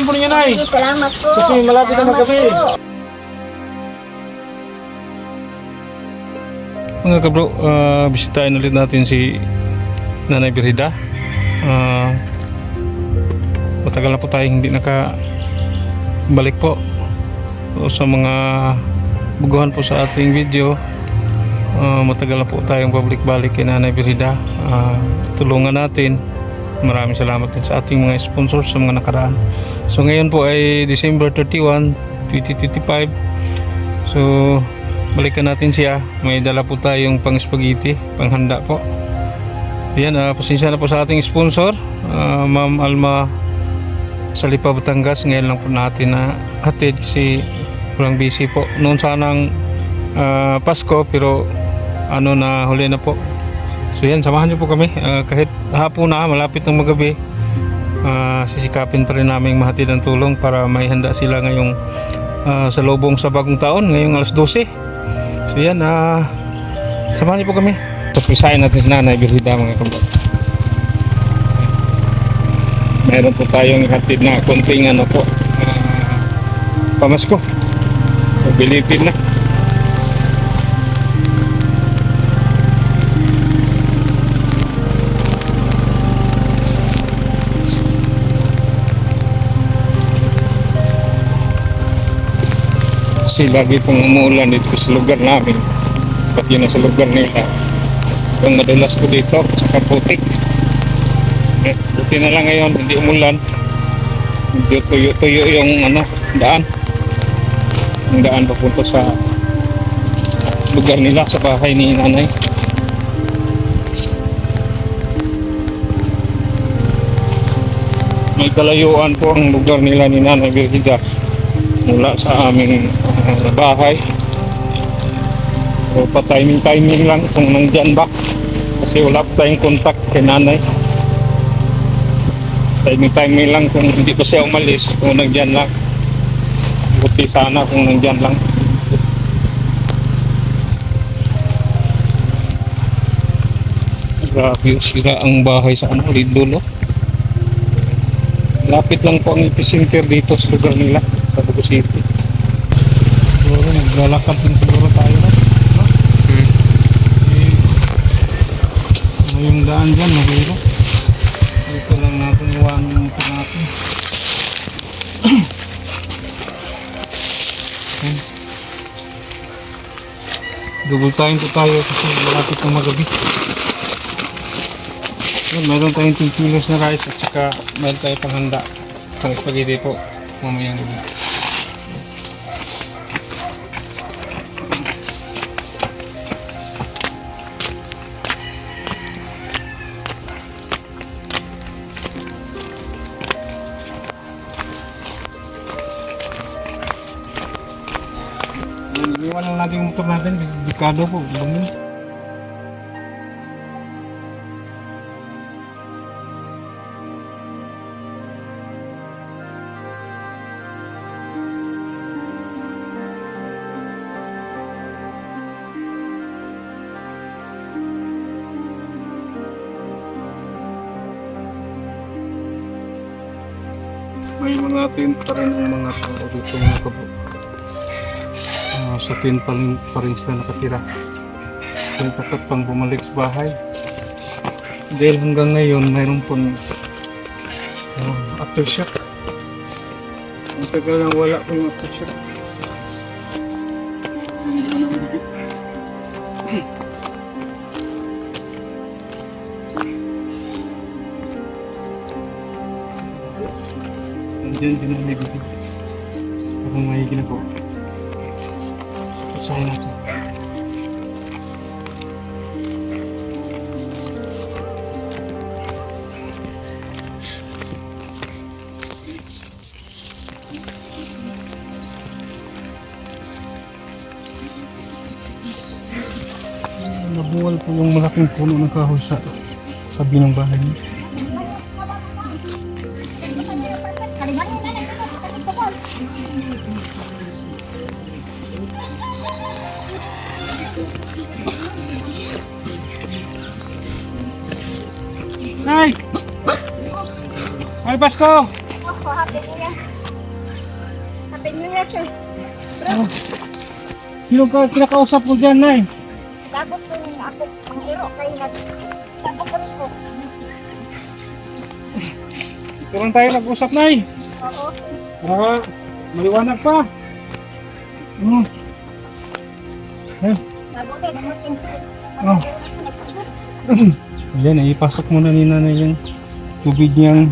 po ninyo, Nay. Salamat po. Kasi malapit na magabi. Mga kabro, bisitahin ulit natin si Nanay Birhida. Matagal na po tayo hindi nakabalik po. So, sa mga buguhan po sa ating video, matagal na po tayong pabalik-balik kay Nanay Birhida. Tulungan natin. Maraming salamat din sa ating mga sponsors sa mga nakaraan. So ngayon po ay December 31, 2025. So balikan natin siya. May dala po tayong pang spaghetti, panghanda po. Yan, pasensya na po sa ating sponsor, Ma'am Alma sa Lipa, Batangas. Ngayon lang po natin na hatid kasi kurang busy po. Noon sanang Pasko pero na huli na po. So yan, samahan niyo po kami. Kahit hapon na, malapit ng magabi, sisikapin pa rin namin mahatid ang tulong para may handa sila ngayong sa lubong sa bagong taon, ngayong alas 12. So yan, samahan niyo po kami. Tapisain natin si Nanay Birhida, mga kabro. Meron po tayong hatid na konting pamasko. Pabilitin na. Kasi lagi pong umuulan dito sa lugar namin, pati na sa lugar nila. Yung madalas po dito sa putik. Buti na lang ngayon hindi umulan, hindi tuyo-tuyo yung daan, yung daan papunta sa lugar nila, sa bahay ni Nanay. May kalayuan po ang lugar nila ni Nanay Birhida mula sa aming bahay. So pa-timing lang kung nandyan ba, kasi wala pa tayong contact kay Nanay. Timing lang kung hindi pa siya umalis, kung nandyan lang. Buti sana kung nandyan lang. Grabe, sira ang bahay sa Lidolo. Lapit lang po ang epicenter dito sa lugar nila, sa Bugo City. Siguro naglalakad din siguro tayo, no? Yung daan dyan, mahirap. Dito lang natin iwanan yung motor natin. Double time po tayo kasi malapit ng magabi. Mayroon tayong 10 kilos na rice at saka mayroon tayong panghanda pang spaghetti po mamayang gabi. Iniwan lang natin yung motor natin, delikado po, bangin. May mga tent pa rin yung mga tao dito, mga kabro. Sa tent pa rin sila nakatira. Kaya dapat pang bumalik sa bahay. Dahil hanggang ngayon mayroon pong aftershock. Matagal lang wala po yung aftershock. Nandiyan din ang nagiging. Parang may ginagawa. Pasahin natin. Nabuwal po yung malaking puno ng kahoy sa tabi ng bahay niya. Nay! Ay, Pasko! Happy New Year. Happy New Year, sir. Sino ka kinakausap mo dyan, Nay? Sabot ko yung ako, ang iro, kayo sabot ko rin ko. Ito lang tayo nag-usap, Nay. Oo. Para maliwanag pa. Mabuti, namutin. Oh. Yan, ipasok muna ni Nanay yung tubig niyang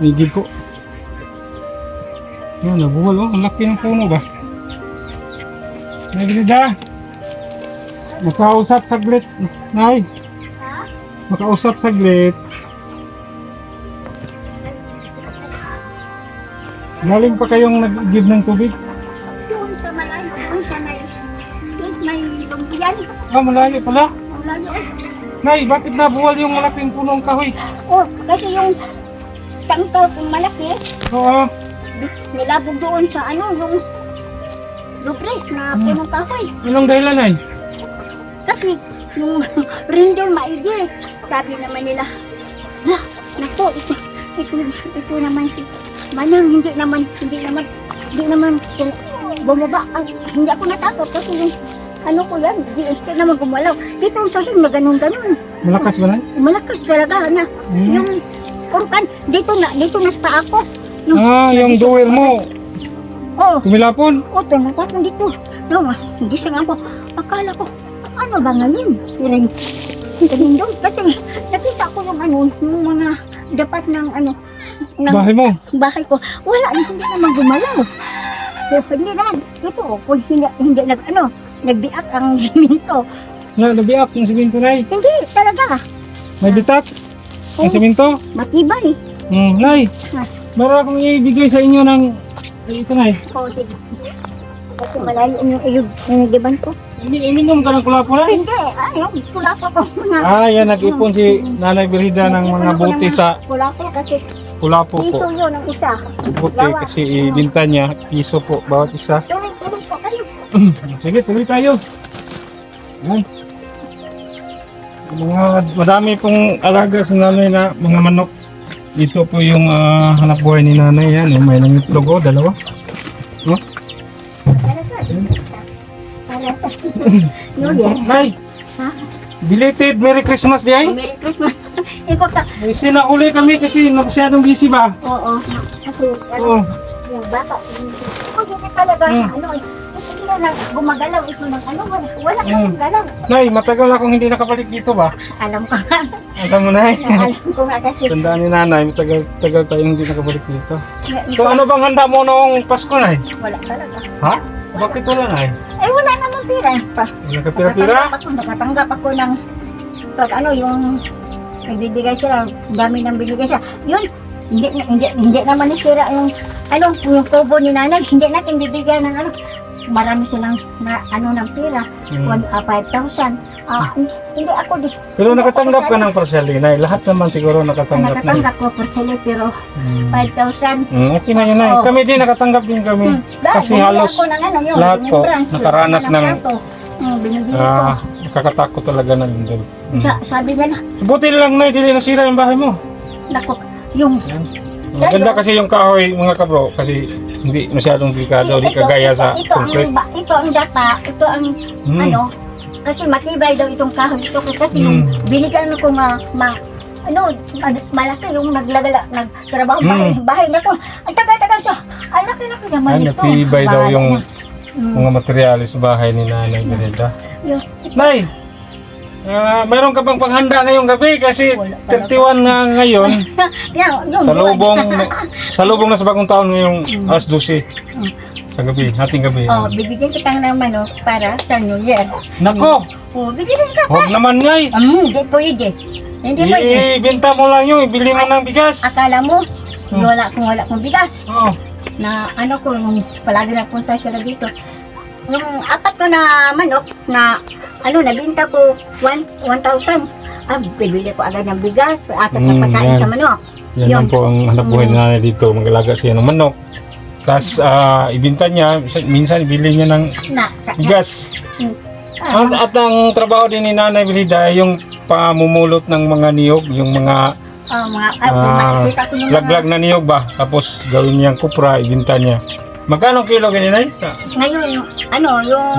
higib ko. Yan, nabuwal oh. Ang laki ng puno ba? Nagrida. Makausap saglit. Nay. Ha? Makausap saglit. Galing pa kayong nag-give ng tubig? Doon sa malayo, doon sa may lumpiyan. Ah, malayo pala. Ang layo eh. Nay, bakit nabuwal yung malaking punong kahoy? Oh, kasi yung tangkal kung malaki, Oo. nilabog doon sa ano, yung lubre na punong kahoy. Anong dahilan, Nay? Kasi yung rindol maigi, sabi naman nila, naku, ito naman si Manang, hindi naman kung bumaba. Hindi ako natakot kasi yung ano ko yan, DST naman gumalaw. Dito ang sahig na ganun. Malakas ba, Nay? Malakas talaga na. Yung urkan, dito na pa ako. Yung duwer mo. Oh, Kumilapon. tumatapon dito. No, hindi siya ako. Akala ko, ano ba ngayon? Yung ganun doon. Kasi nakita ko yung ano, yung mga dapat ng ano, ng Bahay mo. bahay ko. Wala, hindi naman gumalaw. Hindi naman, ito, kung hindi nagbiak ang siminto. Nabiak yung siminto, Nay. Hindi, talaga. May bitak. Ang siminto. Matibay. Nay, Ah. meron akong ibigay sa inyo ng ito, Nay. O, sige. Kasi malayo yung iyog ko. Iminom ka ng kulapo, Nay. Hindi, yung kulapo ko muna. Yan, nag-ipon si Nanay Berhida ng mga buti sa Kulapo kasi kulapo piso po. yun ang isa. Buti kasi ibinta niya, piso po, bawat isa. Tuloy po kayo. Sige, tuloy tayo. Yan. Madami pong alaga sa nanay na mga manok. Ito po yung hanap buhay ni nanay. Yan, may nangitlog o, dalawa. No? Para sa New Year. Nay, Ha? belated Merry Christmas, Day. Merry Christmas. Ikaw ta. Sinahuli kami kasi masyadong busy ba? Oo. Kasi Oo. yung bata. Kung hindi talaga, hindi na gumagalaw ito ng wala kang galaw. Nay, matagal akong hindi nakabalik dito ba? Alam ko nga. Alam mo, Nay. Alam ko nga kasi. Tandaan ni nanay, matagal tayong hindi nakabalik dito. So ano bang handa mo noong Pasko, Nay? Wala talaga. Ha? Bakit wala, Nay? Wala namang pira. Wala ka pira-pira? Nakatanggap ako ng pag yung nagbibigay sila, dami nang binigay siya. Yun, hindi naman nisira yung kubo ni nanay, hindi natin bibigyan ng marami silang ng pira, 5,000. Hindi ako Pero nakatanggap ka ng parcel, Nay. Lahat naman siguro nakatanggap na. nakatanggap ko per sila, pero 5,000. Okay na yun, Nay. Oo. Kami din nakatanggap din kami. Kasi Bumili halos ako ng yung lahat po branch, nakaranas ng binibili ko. nakakatakot talaga na lindol. Sabi nila, Buti lang, Nay, dili nasira yung bahay mo. nako, yung Yan. Maganda kasi yung kahoy, mga kabro, kasi hindi masyadong delikado, di kagaya sa concrete. ito ang data, ito ang kasi matibay daw itong kahoy ito kasi yung binigyan ko malaki yung nagtrabaho bahay na ko. Ang tagal-tagal siya. Ang laki-laki naman ito. Natibay daw Bahay yung na. mga materialis sa bahay ni Nanay Berhida. Yung- Nay, mayroon ka bang panghanda ngayong gabi kasi Wala talaga. 31 na ngayon. Yung Salubong na sa bagong taon ngayong alas 12 sa gabi, hating gabi. bibigyan kita ng manok para sa New Year. Nako, Bibigyan ka. huwag naman, Nay. Hindi pwede. Hindi pwede. Ibenta mo lang yun, ibili mo ng bigas. Akala mo, wala kong bigas. Oo. Na yung palagi napunta sila dito. Yung apat ko na manok na nabinta ko 1,000. Bibili ko agad ng bigas, atat na pagkain yan. sa manok. Yan lang po ang hanap buhay ni Nanay dito, mag-alaga siya ng manok. Tapos ibinta niya, minsan ibili niya ng bigas. At ang trabaho din ni Nanay Berhida ay yung pamumulot ng mga niyog, yung mga Kung makikita ko yung laglag na niyog ba? Tapos gawin niyang kupra, ibinta niya. Magkano kilo ganyan ay? Ngayon, yung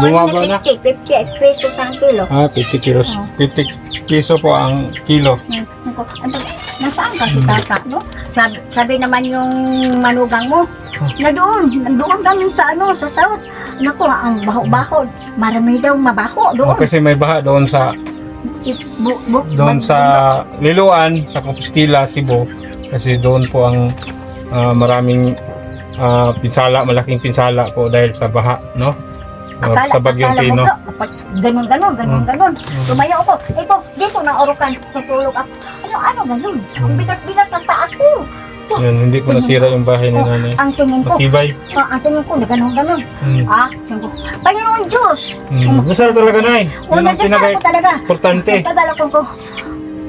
Bumaba na? 58 pesos ang kilo. 50 kilos. 50 piso po ang kilo. Nasaan ka si tata, no? Sabi naman yung manugang mo, na doon kami sa south. Naku, ang baho-baho. Marami daw mabaho doon. Kasi may baha doon sa Liloan, sa Compostela, Cebu. Kasi doon po ang maraming pinsala, malaking pinsala po dahil sa baha, no? Sa Bagyong Pino. Ganon. Tumayo ako. Ito, dito na orukan. Tutulog ako. Ano ganun? Ang bigat-bigat ang paa ko. Yan, hindi ko nasira yung bahay ni nanay. Ang tingin ko. Matibay. Ang tingin ko, ganon. Sabi ko, Panginoon Diyos. Masarap talaga, Nay. Yan ang Nagdasal ako talaga. importante. Nagtagal ko.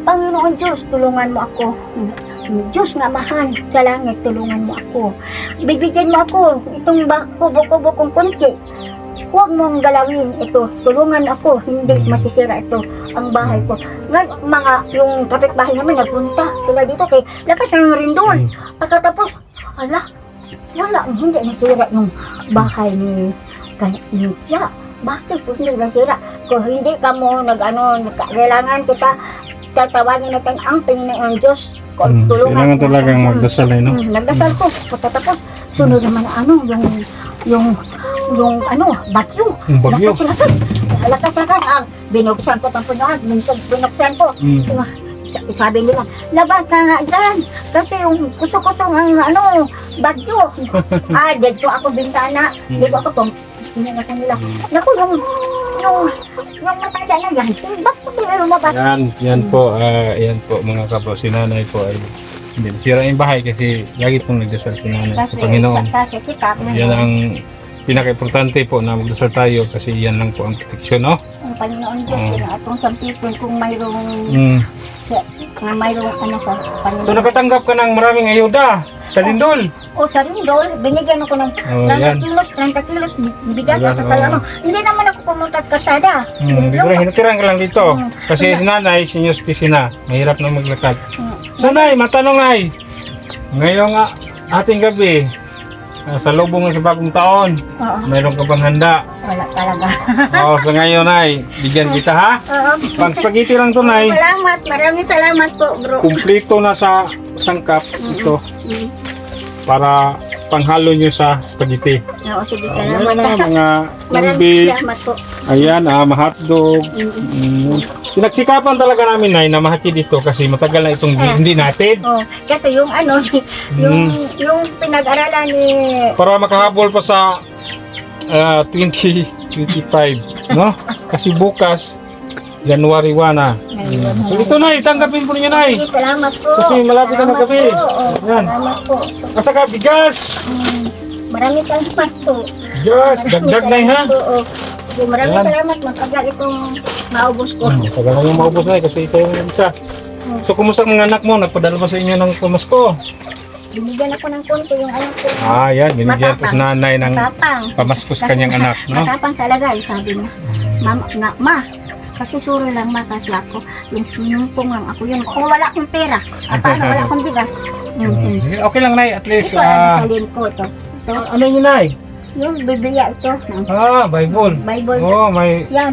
Panginoon Diyos, tulungan mo ako. Diyos nga mahal sa langit, tulungan mo ako. Bibigyan mo ako itong kubo-kubo kong konti. Huwag mong galawin ito. Tulungan ako. Hindi masisira ito ang bahay ko. Yung kapitbahay namin nagpunta sila dito kay lakas ng rindol. Pagkatapos, wala, hindi nasira yung bahay ni Kaya. Bakit po hindi nasira? Kung hindi ka mo kailangan kita tatawagin natin ang Panginoon Diyos. Kailangan talagang magdasal, no? Nagdasal ko. Pagkatapos, sunod naman yung bagyo. Yung bagyo. Lakas. Binuksan ko itong punuan. Binuksan ko. Sabi nila, labas ka nga dyan. Kasi yung kusok-kusok ang bagyo. Dito ako bintana. Dito ako itong sinangat nila. Naku, yung matanda na yan. Bakit sila lumabas? Yan po mga kabro. Si nanay po ay hindi nasira yung bahay kasi lagi pong nagdasal si nanay sa Panginoon. Kasi kita. Yan ang pinaka-importante po na magdasal tayo kasi yan lang po ang proteksyon, no? Ang Panginoon Diyos, atong sampipin kung mayroong sa Panginoon. So nakatanggap ka ng maraming ayuda sa lindol. Sa Rindol, binigyan ako ng 30 kilos, bigas at hindi naman ako pumunta sa kasada. Hinatiran ka lang dito. Kasi si nanay, senior citizen na, mahirap na maglakad. So nay, matanong ay, ngayong ating gabi, sa lubong ng bagong taon, mayroon ka bang handa? Wala talaga. So ngayon ay, bigyan kita ha? Pang spaghetti lang to, nay. Salamat, maraming salamat po, bro. Kumpleto na sa sangkap ito para panghalo nyo sa spaghetti. Sige, Ayan salamat. mga Maraming ube. salamat po. Ayan, hotdog. Pinagsikapan talaga namin, Nay, na mahatid dito kasi matagal na itong hindi natin. Kasi yung yung pinag-aralan ni... Para makahabol pa sa 2025, no? Kasi bukas, January 1 na. So ito, Nay, tanggapin po niyo, Nay. Salamat po. Kasi malapit na magabi. Ayan. Salamat po. At saka bigas. Maraming salamat po. Bigas, dagdag, Nay, ha? Maraming salamat. Magkagal itong maubos ko. Tagal na yung maubos, Nay, kasi ito yung isa. So, kumusta ang mga anak mo? Nagpadala ba sa inyo ng pamasko? Binigyan ako ng konti yung anak ko. Yan. Binigyan po sa nanay ng Matapang. pamasko sa kanyang anak, no? Matapang talaga, sabi niya. Ma, kasi suro lang kasi ako. Yung sinumpong lang ako yun. Kung wala akong pera, paano wala akong bigas? Okay lang, Nay. At least, Ito, salin ko ito. ano yun, Nay? Yung Biblia ito. Bible. Bible. May... Yan,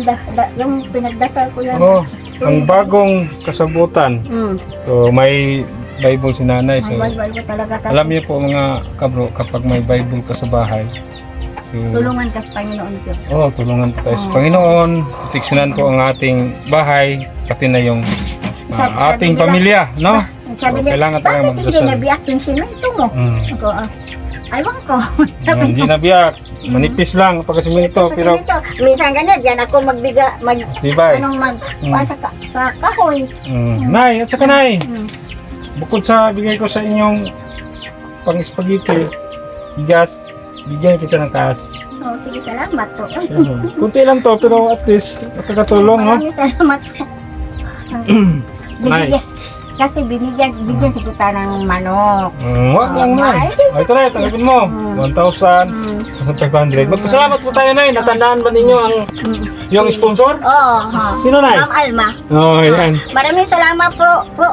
yung pinagdasal ko yan. Ang bagong kasabutan. So, may Bible si nanay. So, May Bible talaga. alam niyo po mga kabro, kapag may Bible ka sa bahay, Tulungan ka sa Panginoon Diyos. tulungan po tayo sa Panginoon. Proteksyonan po ang ating bahay, pati na yung ating pamilya, no? Sabi niya, kailangan tayo bakit hindi magdasal. nabiyak yung simento mo? Ako, aywan ko. Hindi nabiyak. Manipis lang pag simento, pero minsan ganyan, diyan ako tibay. Sa kahoy. Nay, at saka Nay, bukod sa bigay ko sa inyong pang-spaghetti, bigas, bigyan kita ng cash. Sige, salamat po. Kunti lang to, pero at least nakakatulong, no? Maraming salamat po. Nay, Kasi bigyan kita ng manok. Wag lang na. Ito na, tanggapin mo. 1,500. Magpasalamat po tayo, Nay. Natandaan ba ninyo ang yung sponsor? Oo. Sino, Nay? Ma'am Alma. Oh, yan. Maraming salamat po,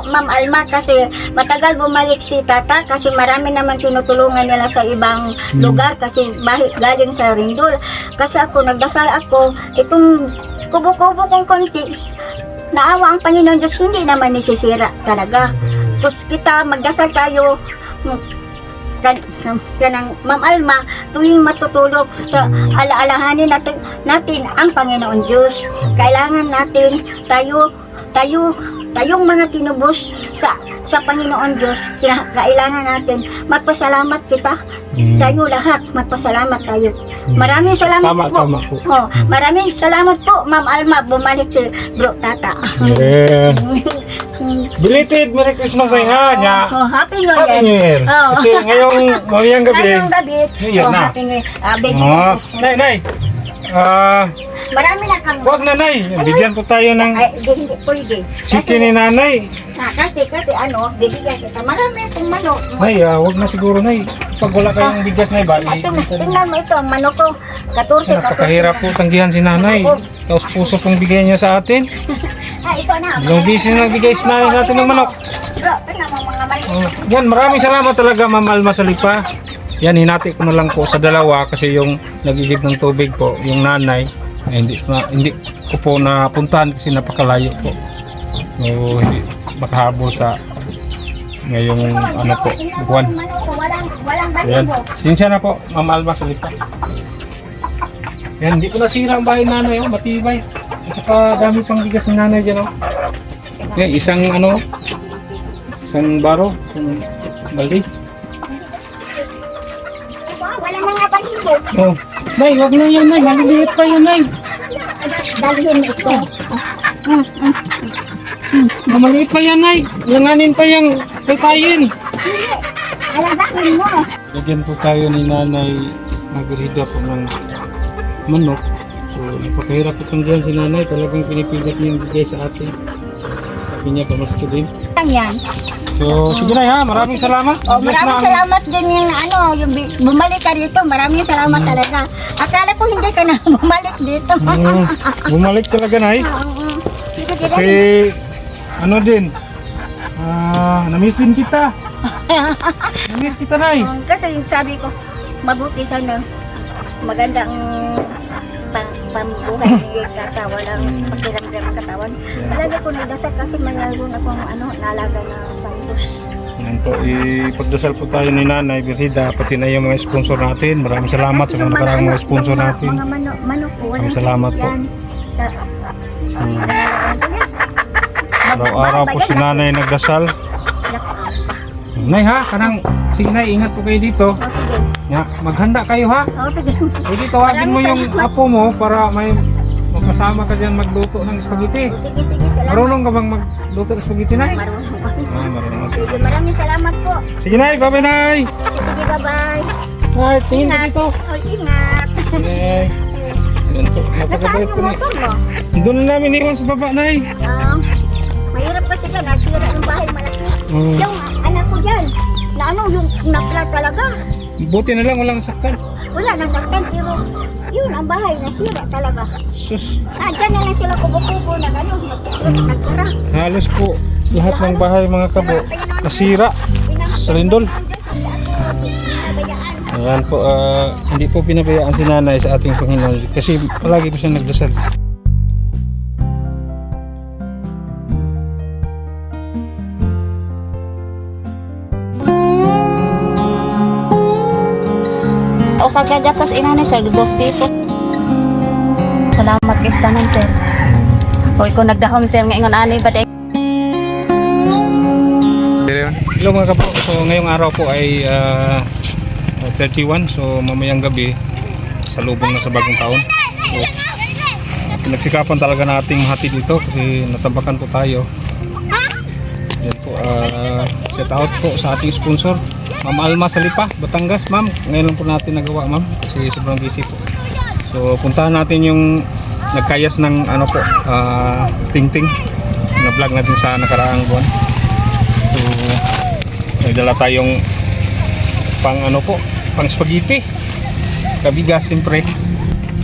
Ma'am Alma, kasi matagal bumalik si Tata kasi marami naman tinutulungan nila sa ibang lugar kasi galing sa Rindol. Kasi ako, nagdasal ako, itong kubo-kubo kong konti, naawa ang Panginoon Diyos, hindi naman nisisira talaga. Tapos kita, magdasal tayo, kanang Ma'am Alma, tuwing matutulog sa alaalahanin natin ang Panginoon Diyos. Kailangan natin tayong mga tinubos sa Panginoon Diyos, kailangan natin magpasalamat kita. Tayo lahat, magpasalamat tayo. Maraming salamat Tama po. Oh, maraming salamat po, Ma'am Alma, bumalik si Bro Tata. Yeah. Belated Merry Christmas na ha. Nya. Oh, Happy New Happy Year. New Year. Oh. Kasi ngayong mamayang gabi. Ngayong gabi, New Year na. Happy New Year. Bigyan Oh, ko. Nay. Marami na kang... Wag na, Nay. Bigyan po tayo ng Ay, hindi pwede. chicken ni Nanay. Kasi bibigyan kita. Marami akong manok. Nay, wag na siguro, Nay. Pag wala kayong bigas, Nay, ba? Tingnan mo ito, ang manok ko. 14. Napakahirap po tanggihan si Nanay. Taos puso pong bigay niya sa atin. Ito na. Ilang bisis na bigay si Nanay sa atin ng manok. Bro, tingnan mo mga mali. Yan, maraming salamat talaga, Ma'am Alma Salipa. Yan, hinati ko na lang po sa dalawa kasi yung nagigib ng tubig po, yung nanay, hindi ko po napuntahan kasi napakalayo po. So, hindi makahabol sa ngayong ano po, buwan. Walang Yan, balibo. sinsya na po, Ma'am Alma Salipa. Yan, hindi ko nasira ang bahay nanay, matibay. At saka dami pang bigas ng nanay dyan, oh. Yan, isang baro, isang balde. Wala na nga balibo. Oh, Nay, wag na yan, Nay. Maliliit pa yan, Nay. Dalhin mo ito. Maliit pa yan, Nay. Langanin pa yung patayin. Hindi. Alagahin mo. Lagyan po tayo ni Nanay Margarida po ng manok. So, napakahirap po tanggihan si Nanay. Talagang pinipilit niya yung bigay sa atin. Sabi niya, pamasko din. Yan. So, sige na ha. Maraming salamat. Maraming salamat din yung bumalik ka dito. Maraming salamat talaga. Akala ko hindi ka na bumalik dito. Bumalik talaga, Nay. Sige, Kasi, ano din, namiss din kita. Namiss kita, Nay. Kasi sabi ko, mabuti sana magandang pambuhay ni Tata, walang pakiramdam ng katawan. Talaga ko nagdasal kasi mayroon akong nalaga na santos. Yan po, ipagdasal po tayo ni Nanay Berhida, pati na yung mga sponsor natin. Maraming salamat sa mga nakarang mga sponsor natin. Mga manok po. Maraming salamat po. Araw-araw po si Nanay nagdasal. Nay ha, sige Nay, ingat po kayo dito. O sige. Ya, maghanda kayo ha. O sige. Pwede tawagin mo yung apo mo para may magkasama ka dyan magluto ng spaghetti. Sige, salamat. Marunong ka bang magluto ng spaghetti, Nay? Marunong. Marunong. Sige, maraming salamat po. Sige Nay, bye-bye Nay. Sige, bye-bye. Nay, tingin ka dito. O, ingat. Nay. Yan po, Nasaan napakabait ko yung na. motor mo? Doon na namin iwan sa baba, Nay. Mahirap kasi siya, nasira ng bahay malaki. Oh. Yung anak ko dyan, yung napla talaga. Buti na lang walang saktan. Wala nang saktan, pero yun, ang bahay nasira talaga. Sus, Dyan na lang sila kubo-kubo na gano'n, nagtara. halos po lahat ng bahay mga kabo nasira sa Rindol. Ayan po, hindi po pinabayaan si Nanay sa ating Panginoon kasi palagi po siya nagdasal. O sa gagatas inani sir, 2 pesos. Salamat kay tanan sir. Hoy ko nagdahom sir nga ingon ani baday. Hello mga kapo, so ngayong araw po ay 31, so mamayang gabi salubong na sa bagong taon. So, pinagsikapan talaga nating mahati dito kasi natabakan po tayo. Yan po, shout out po sa ating sponsor, Ma'am Alma Salipa, Batangas. Ma'am, ngayon lang po natin nagawa, ma'am, kasi sobrang busy po. So puntahan natin yung nagkayas ng ano po, tingting na vlog natin sa nakaraang buwan. May dala tayong pang ano po, pang spaghetti. Kabigas siyempre.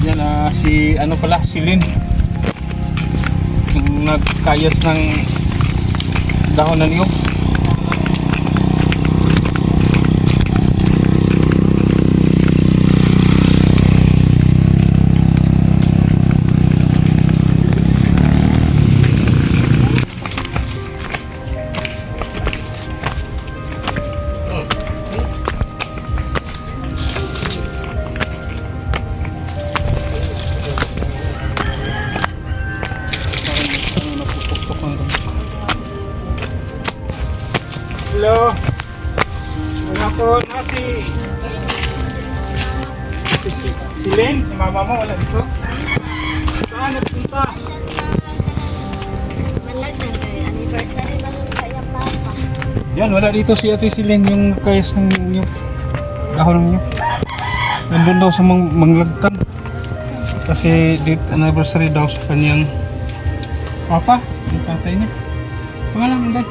Yan si ano pala, si Lynn. Yung nagkayas ng dahon ng niyog. Hello. Wala po na si Len, mama mo wala dito. Saan nagpunta? Malagnan kay anniversary ba sa iyang papa? Yan, wala dito si Ate Silen yung kayas ng yung dahon niyo. Nandun daw sa manglagtan. Kasi date anniversary daw sa kanyang papa, yung tatay niya. Pangalan mo dahil?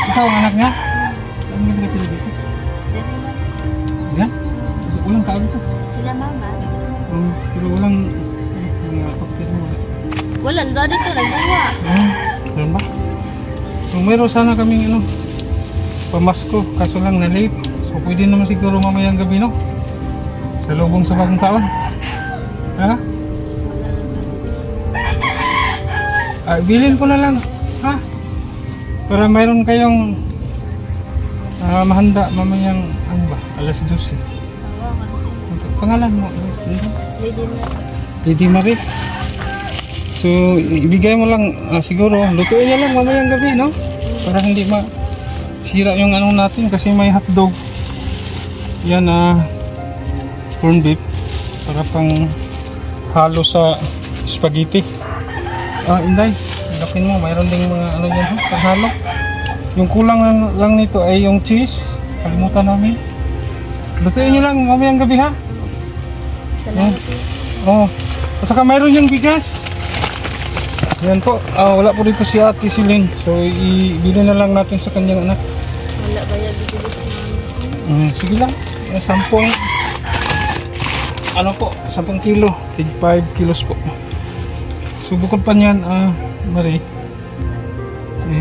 Ikaw ang anak niya? Saan nga nagkatili dito? Yan? Walang tao dito? Sila mama. Pero walang mga kapatid mo. Wala, doon dito nagbuwa. Meron ba? So meron sana kaming ano, pamasko, kaso lang na late. So pwede naman siguro mamayang gabi, no? Sa lubong sa bagong taon. Ha? Bilhin ko na lang. Ha? Para mayroon kayong mahanda mamayang ano ba? Alas 12. Pangalan mo? Lady Marie. So ibigay mo lang siguro. Lutuin niya lang mamayang gabi, no? Para hindi sira yung ano natin kasi may hotdog. Yan corn beef para pang halo sa spaghetti. Inday, lakin mo, mayroon ding mga ano yan, paghalo. Yung kulang lang nito ay yung cheese. Kalimutan namin. Lutuin nyo lang mamayang gabi, ha? Salamat. At saka mayroon yung bigas. Yan po, wala po dito si Ate Silen. So ibili na lang natin sa kanyang anak. Wala ba yan dito si mama? Sige lang, 10 ano po, 10 kilo, tig 5 kilos po. So bukod pa niyan, Marie,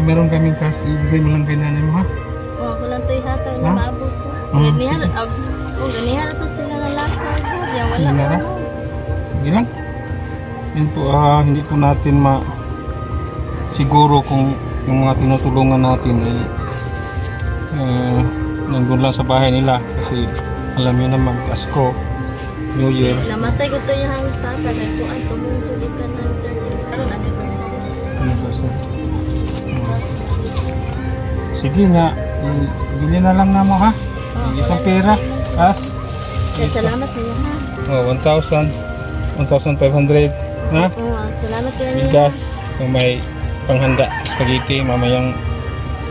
meron kaming cash, ibigay mo lang kay nanay mo, ha? Ako lang ito ihata na Ha? maabot ko. Ganihara to sila na lakad. Yan wala Wala na? ko. Sige lang. Yan po, hindi po natin siguro kung yung mga tinutulungan natin ay nandun lang sa bahay nila kasi alam niyo naman, Pasko, New Year. Namatay ko to yung papa. Nagpuan tumungso di ka na karon anniversary. Sige nga, bili na lang na mo, ha? Itong pera, cash. Salamat niya ha. 1,500, ha? Salamat niya. Bigas, kung may panghanda, spaghetti, mamayang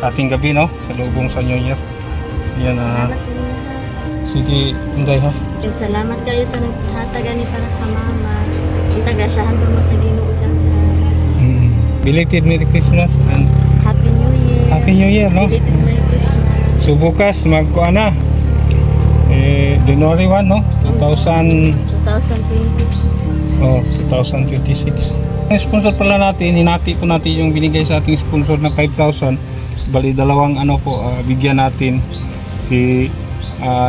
ating gabi, no? Sa lubong sa New Year. Yan, Salamat niya. sige, Inday, ha? Salamat kayo sa naghatagan ni para ka mama. Integrasyahan ko mo sa Ginoo dagan. Belated Merry Christmas and Happy New Year. Happy New Year, no? Belated Merry Christmas. So bukas magkuha na. January 1, no? 2026. 2026. Ang sponsor pala natin, hinati po natin yung binigay sa ating sponsor na 5,000. Bali dalawang bigyan natin si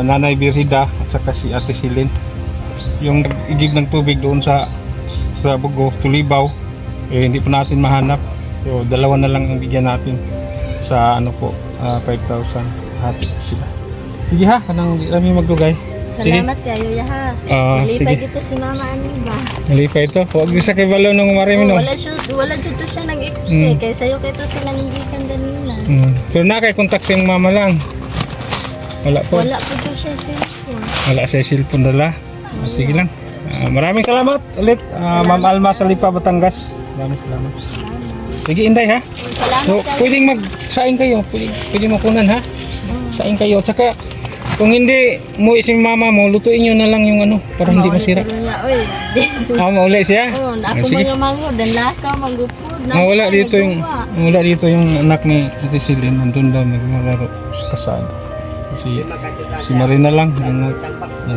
Nanay Birhida at saka si Ate Silen. Yung igib ng tubig doon sa Bugo, Tulibaw, hindi po natin mahanap. So dalawa na lang ang bigyan natin sa 5,000. Hati po sila. Sige ha, kanang di kami maglugay. Salamat kayo ya ha. Sige. Nalipay kita si mama ano ba? Nalipay ito. Huwag sa kay balo ng marami, no? Wala dito siya nag-expect. Kaya sa'yo kayo ito sila nandikan kanina. Pero na kay kontak sa mama lang. Wala po. Wala po ito siya cellphone. Wala sa cellphone dala. Sige lang. Maraming salamat ulit. Ma'am Alma sa Lipa, Batangas. Maraming salamat. Sige, Inday, ha? Salamat So, kayo. pwedeng magsaing kayo. Pwedeng makunan, ha? Saing kayo. Tsaka, kung hindi mo isim mama mo, lutuin nyo na lang yung para hindi masira. Uy, Mauli siya? ako Sige. mga mango, dan lakaw, manggupod. Wala dito yung anak ni Ate Celine. Nandun daw naglalaro sa kasada. Si Marina lang ang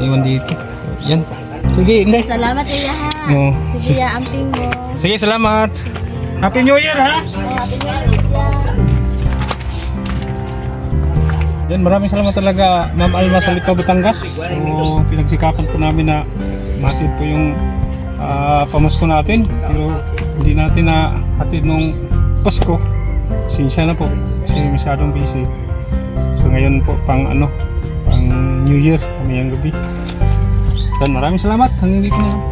iwan dito. So, yan. Sige, hindi. Salamat Iya ha. Oo. Sige ya, amping mo. Sige, salamat. Happy New Year ha. Happy New Year, Iya. Yan, maraming salamat talaga Ma'am Alma sa Lipa, Batangas. So, pinagsikapan po namin na matid po yung pamasko natin. Pero hindi natin na hatid nung Pasko. Sinsya na po kasi masyadong busy. So ngayon po pang New Year kami ang gabi. Dan maraming salamat. Hanggang dito na lang.